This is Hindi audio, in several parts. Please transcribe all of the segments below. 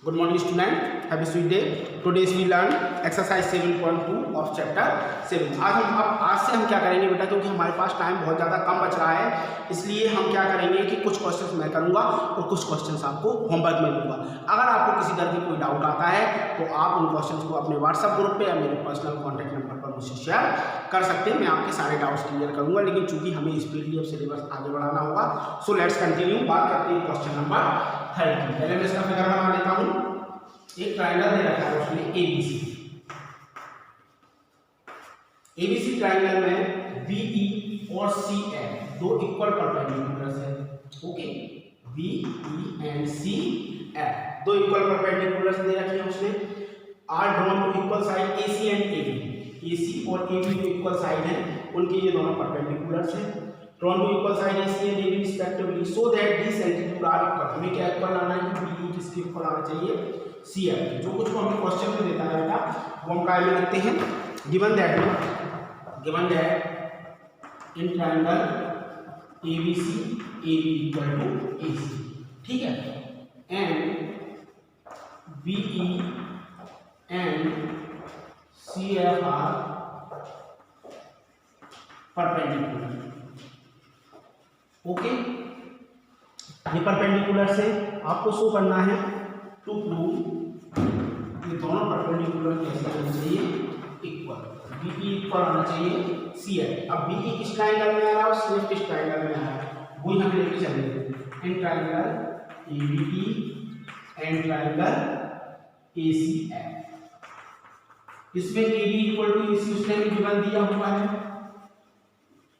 Good morning student, have a sweet day. Today we learn exercise 7.2 of chapter 7. आज से हम क्या करेंगे बेटा, क्योंकि हमारे पास टाइम बहुत ज़्यादा कम बच रहा है, इसलिए हम क्या करेंगे कि कुछ क्वेश्चंस मैं करूंगा और कुछ क्वेश्चंस आपको होमवर्क में दूंगा। अगर आपको किसी तरह की कोई डाउट आता है तो आप उन क्वेश्चंस को अपने व्हाट्सएप ग्रुप पे या मेरे पर्सनल कॉन्टैक्ट नंबर पर मुझसे शेयर कर सकते हैं। मैं आपके सारे डाउट्स क्लियर करूँगा, लेकिन चूंकि हमें स्पीडली अब सिलेबस आगे बढ़ाना होगा, सो लेट्स कंटिन्यू। बात करते हैं क्वेश्चन नंबर 30। पहले मैं इसका फिगर बना लेता हूँ। एक ट्रायंगल दे रखा है उसमें एबीसी ट्रायंगल में बीई और सीएफ दो इक्वल परपेंडिकुलर्स है। ओके, बीई एंड सीएफ दो इक्वल परपेंडिकुलर्स दे रखे हैं उसने। Are drawn to equal side AC and AB, AC और एबी जो इक्वल साइड है उनके ये दोनों परपेंडिकुलर्स हैं। Drawn to equal side AC and AB respectively so that this altitude are equal. हमें क्या इक्वल आना है कि बीई किसके इक्वल आना चाहिए, सीएफ। जो कुछ को हमें क्वेश्चन में देता है बेटा वो हम काय में लिखते हैं, given that in triangle ABC AB equal to AC, ठीक है, and BE and CF are perpendicular. Okay, ये परपेंडिकुलर से आपको शो करना है टू प्रूव ये दोनों परपेंडिकुलर कैसे होना चाहिए, इक्वल। बीई इक्वल आना चाहिए सीएफ। अब बीई किस ट्रायंगल में आ रहा है और सीएफ किस ट्रायंगल में आ रहा है, वही हमें लेके चलेंगे। In triangle ABE and triangle ACF, इसमें एबी इक्वल टू एसी उसने भी गिवन दिया हुआ है।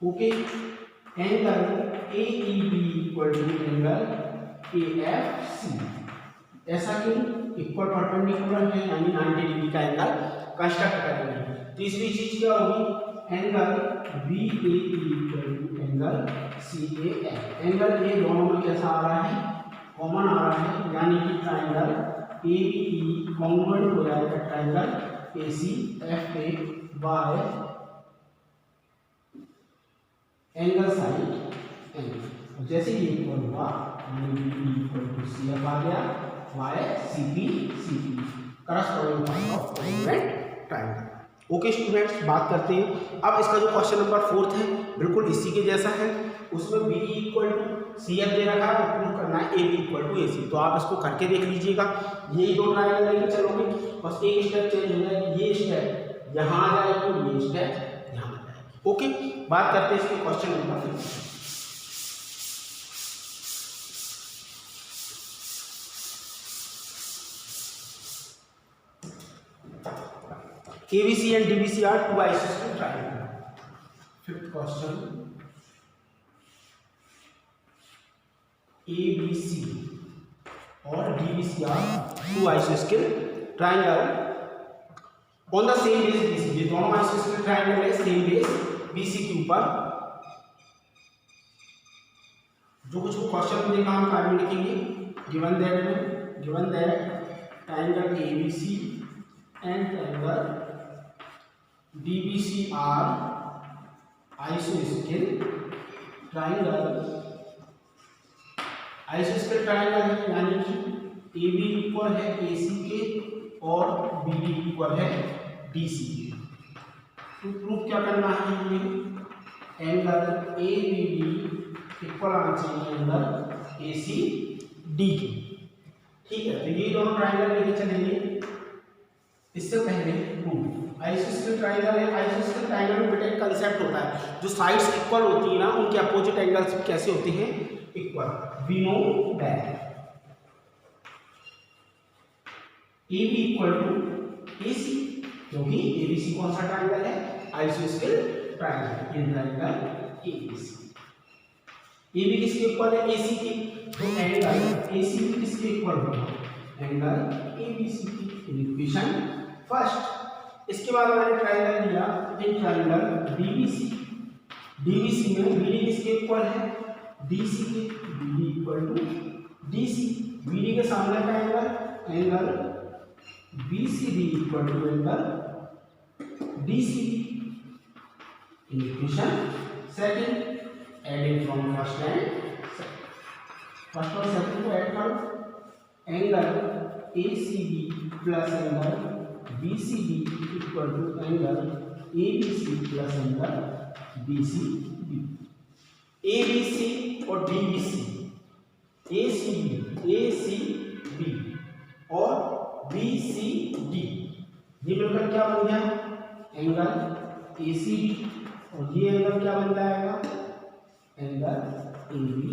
Okay, angle AEB equal to angle AFC. ऐसा क्यों, इक्वल परपेंडिकुलर है यानी 90 डिग्री का एंगल कंस्ट्रक्ट करेंगे। तीसरी चीज क्या होगी, angle BAE equal to angle CAF. Angle A दोनों में कैसा आ रहा है, कॉमन आ रहा है, यानी कि ट्रायंगल एबीई कॉन्ग्रुएंट हो जाएगा triangle ACFA by angle side angle. जैसे ये इक्वल हुआ बीई इक्वल टू सीएफ आ गया by CP corresponding part of congruent triangle. Okay students, बात करते हैं अब इसका जो क्वेश्चन नंबर 4 है बिल्कुल इसी के जैसा है। उसमें बीई इक्वल टू सीएफ दे रखा है और प्रूव करना है एबी इक्वल टू एसी। तो आप इसको करके देख लीजिएगा। यही दो ट्रायंगल लेके चलोगे, बस एक स्टेप चेंज हो जाएगा, ये स्टेप यहाँ आ जाएगी, ये स्टेप यहाँ आ जाएगी। ओके, बात करते हैं इसके question number 5। ABC and DBC are two isosceles triangles. Fifth question, ABC और DBC are two isosceles triangle on the same base BC। ये दोनों isosceles triangle है सेम बेस BC के ऊपर। जो कुछ क्वेश्चन में देखा हम कार्य में लिखेंगे, given that triangle ABC and triangle DBC are isosceles triangle। आइसोस्केल ट्रायंगल है यानी कि AB इक्वल है AC के और BD इक्वल है DC के। तो प्रूफ क्या करना है, हमें एंगल ABD इक्वल आना चाहिए एंगल ACD के, ठीक है। तो ये दोनों ट्रायंगल लेके चलेंगे। इससे पहले प्रूफ आइसोस्केल ट्रायंगल है। आइसोस्केल ट्रायंगल में बेटा एक कंसेप्ट होता है, जो साइड्स इक्वल होती है ना उनके अपोजिट एंगल्स कैसे होते हैं, equal. We know that AB equal to AC, क्योंकि ABC कौन सा ट्रायंगल है, आइसोस्केल triangle. In triangle ABC AB किसके इक्वल है, AC की। तो एंगल AC किसके इक्वल होगा, एंगल ABC की। Equation first. इसके बाद मैंने ट्रायंगल लिया इन ट्रायंगल DBC। DBC में BD किसके इक्वल है, DC के। BD equal to DC, BD के सामने का angle BCD equal to angle DCD। Equation second, adding from first and first और सेकंड को ऐड करो। Angle ACB plus angle BCD equal to angle ABC plus angle BCD। ABC और DBC, ACB और BCD ये मिलकर क्या बन गया एंगल ACB, और ये एंगल क्या बन जाएगा एंगल ABD।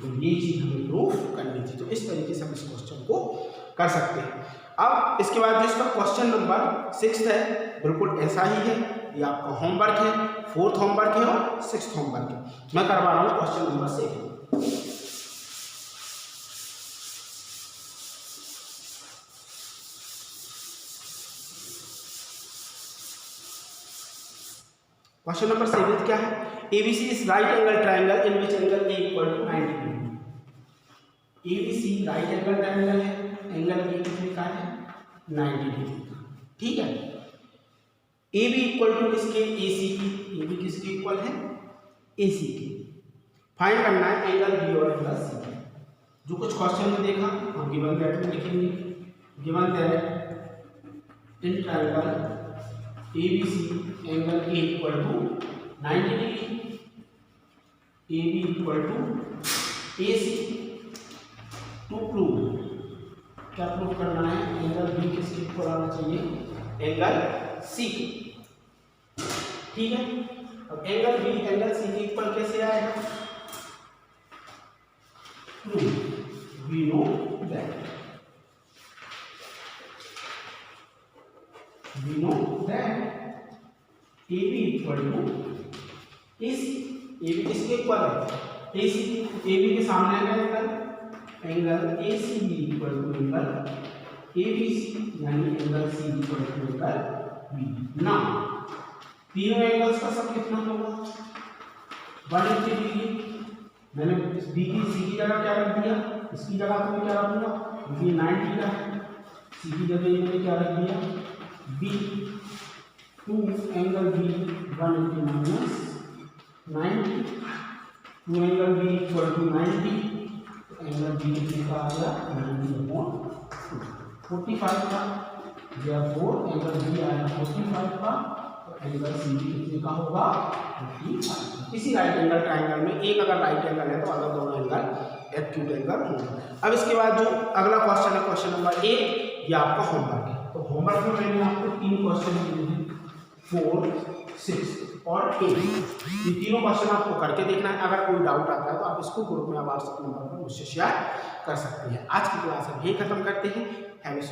तो ये चीज हमें प्रूफ करनी थी। तो इस तरीके से हम इस क्वेश्चन को कर सकते हैं। अब इसके बाद जो इसका क्वेश्चन नंबर 6 है बिल्कुल ऐसा ही है, ये आपका होमवर्क है, 4th होमवर्क है और 6th होमवर्क है। मैं करवा रहा हूँ क्वेश्चन नंबर 6। क्वेश्चन नंबर 7 क्या है, ABC is right angle triangle in which angle A equal to 90 degree. ABC right angle triangle है, एंगल A कितने का है 90 डिग्री का, ठीक है। AB इक्वल टू किसके AC की, AB किसके इक्वल है AC की। फाइंड करना है एंगल B और एंगल C। जो कुछ क्वेश्चन में देखा हम गिवन दैट में लिखेंगे, given that in triangle ABC angle A equal to 90 degree, AB equal to AC। To prove, क्या प्रूव करना है एंगल B किसके इक्वल आना चाहिए एंगल C, ठीक है। अब एंगल B एंगल C के इक्वल कैसे आएगा, prove we know that AB equal to AC। AB किसके इक्वल है AC, AB के सामने आएगा angle ACB equal to angle ABC, यानी angle C equal to angle B। ना तीनों एंगल्स का सब कितना होगा 180 डिग्री। मैंने B की C की जगह क्या रख दिया, इसकी जगह पे क्या रख दिया, ये 90 का है, C की जगह मैंने क्या रख दिया B, 2 angle B 180 minus 90, 2 angle B equal to 90, angle B कितना आ गया 90/2 45 का, therefore एंगल B आया 45 का, तो एंगल C कितने का होगा 55। किसी राइट एंगल ट्राइंगल में एक अगर राइट एंगल है तो अगर दोनों एंगल एक्यूट एंगल होंगे। अब इसके बाद जो अगला क्वेश्चन है क्वेश्चन नंबर 8, ये आपका होमवर्क है। तो होमवर्क में मैंने आपको 3 क्वेश्चन दिए हैं 4, 6 और 8। ये तीनों क्वेश्चन आपको करके देखना है। अगर कोई डाउट आता है तो आप इसको ग्रुप में व्हाट्सएप नंबर पर मुझसे शेयर कर सकते हैं। आज की क्लास हम यही खत्म करते हैं। Have a